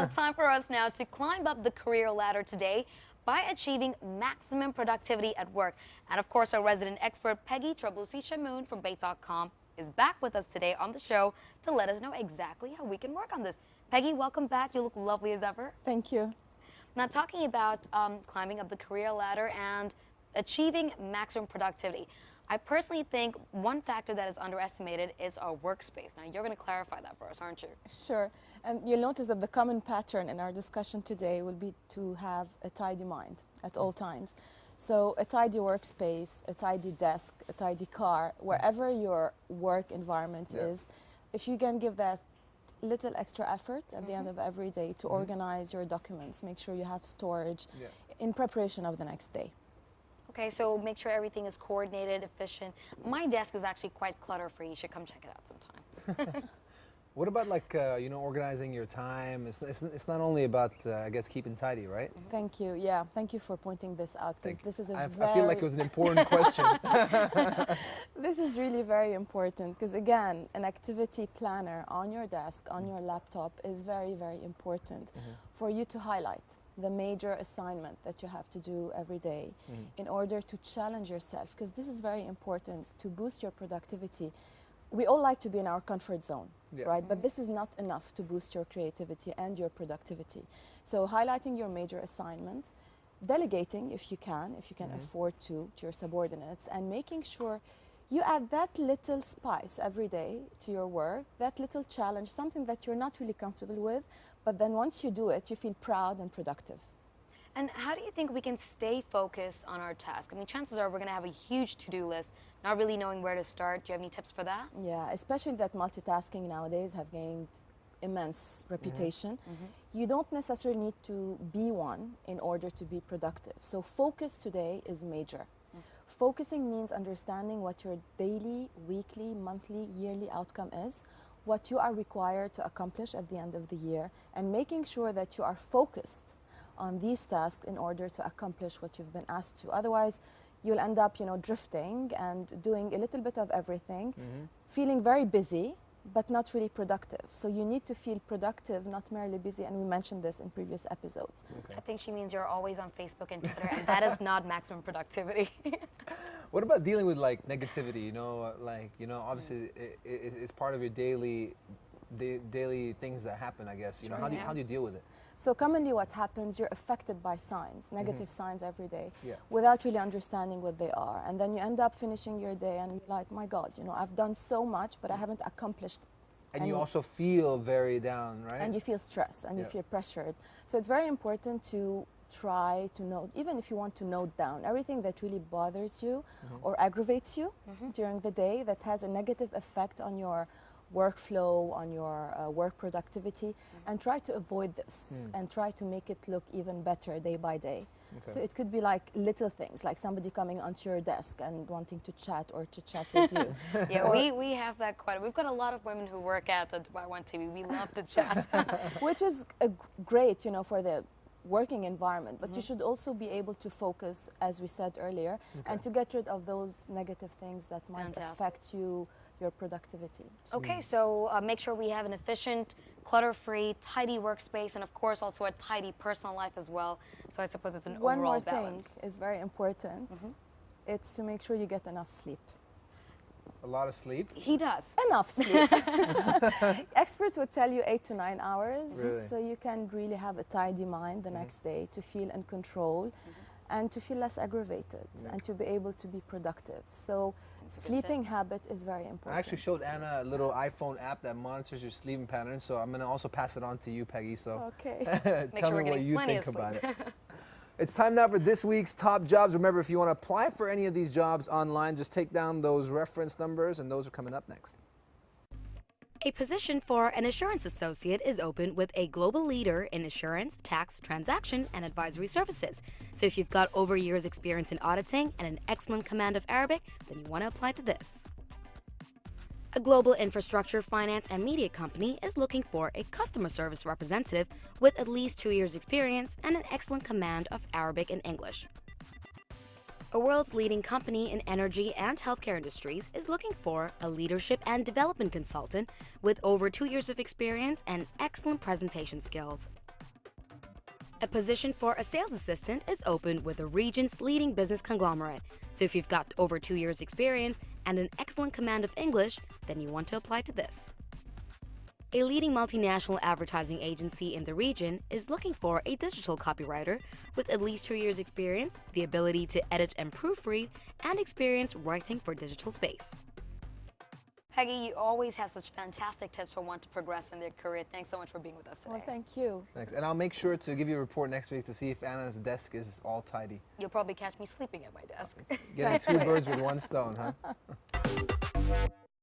Well, time for us now to climb up the career ladder today by achieving maximum productivity at work. And of course, our resident expert, Peggy Chamoun from Bayt.com, is back with us today on the show to let us know exactly how we can work on this. Peggy, welcome back. You look lovely as ever. Thank you. Now, talking about climbing up the career ladder and achieving maximum productivity, I personally think one factor that is underestimated is our workspace. Now, you're going to clarify that for us, aren't you? Sure. And you'll notice that the common pattern in our discussion today will be to have a tidy mind at all times. So a tidy workspace, a tidy desk, a tidy car, wherever your work environment is, if you can give that little extra effort at the end of every day to organize your documents, make sure you have storage in preparation of the next day. Okay, so make sure everything is coordinated, efficient. My desk is actually quite clutter-free. You should come check it out sometime. What about organizing your time? It's not only about, I guess, keeping tidy, right? Thank you. Yeah, thank you for pointing this out, because this is I feel like it was an important question. This is really very important, because again, an activity planner on your desk, on your laptop, is very, very important for you to highlight the major assignment that you have to do every day in order to challenge yourself, because this is very important to boost your productivity. We all like to be in our comfort zone, right? But this is not enough to boost your creativity and your productivity. So highlighting your major assignment, delegating if you can afford to your subordinates, and making sure you add that little spice every day to your work, that little challenge, something that you're not really comfortable with, but then once you do it, you feel proud and productive. And how do you think we can stay focused on our task? I mean, chances are we're going to have a huge to-do list, not really knowing where to start. Do you have any tips for that? Yeah, especially that multitasking nowadays have gained immense reputation. You don't necessarily need to be one in order to be productive. So focus today is major. Focusing means understanding what your daily, weekly, monthly, yearly outcome is, what you are required to accomplish at the end of the year, and making sure that you are focused on these tasks in order to accomplish what you've been asked to. Otherwise, you'll end up, drifting and doing a little bit of everything, feeling very busy, but not really productive. So you need to feel productive, not merely busy, and we mentioned this in previous episodes. I think she means you're always on Facebook and Twitter, and that is not maximum productivity. What about dealing with negativity? Obviously it's part of your daily things that happen, I guess. How do you deal with it? So commonly what happens, you're affected by signs, negative signs every day, without really understanding what they are. And then you end up finishing your day and you're like, my God, I've done so much, but I haven't accomplished. And you also feel very down, right? And you feel stressed and you feel pressured. So it's very important to try to note, even if you want to note down everything that really bothers you or aggravates you during the day, that has a negative effect on your workflow, on your work productivity, and try to avoid this and try to make it look even better day by day. So it could be like little things, like somebody coming onto your desk and wanting to chat or to chat with you. Yeah, we have that quite. We've got a lot of women who work at Dubai One TV. We love to chat. Which is great, for the working environment, but you should also be able to focus, as we said earlier, and to get rid of those negative things that might affect your productivity. Okay, so make sure we have an efficient, clutter-free, tidy workspace, and of course also a tidy personal life as well. So I suppose it's an overall balance. One more thing is very important. It's to make sure you get enough sleep. A lot of sleep? He does. Enough sleep. Experts would tell you 8 to 9 hours, really? So you can really have a tidy mind the next day, to feel in control and to feel less aggravated and to be able to be productive. So sleeping habit is very important. I actually showed Anna a little iPhone app that monitors your sleeping pattern, so I'm going to also pass it on to you, Peggy. So tell me what you think about it. It's time now for this week's top jobs. Remember, if you want to apply for any of these jobs online, just take down those reference numbers, and those are coming up next. A position for an assurance associate is open with a global leader in assurance, tax, transaction, and advisory services. So if you've got over a year's experience in auditing and an excellent command of Arabic, then you want to apply to this. A global infrastructure, finance, and media company is looking for a customer service representative with at least 2 years' experience and an excellent command of Arabic and English. A world's leading company in energy and healthcare industries is looking for a leadership and development consultant with over 2 years of experience and excellent presentation skills. A position for a sales assistant is open with the region's leading business conglomerate. So if you've got over 2 years experience and an excellent command of English, then you want to apply to this. A leading multinational advertising agency in the region is looking for a digital copywriter with at least 2 years experience, the ability to edit and proofread, and experience writing for digital space. Peggy, you always have such fantastic tips for one to progress in their career. Thanks so much for being with us today. Well, thank you. Thanks. And I'll make sure to give you a report next week to see if Anna's desk is all tidy. You'll probably catch me sleeping at my desk. Getting two birds with one stone, huh?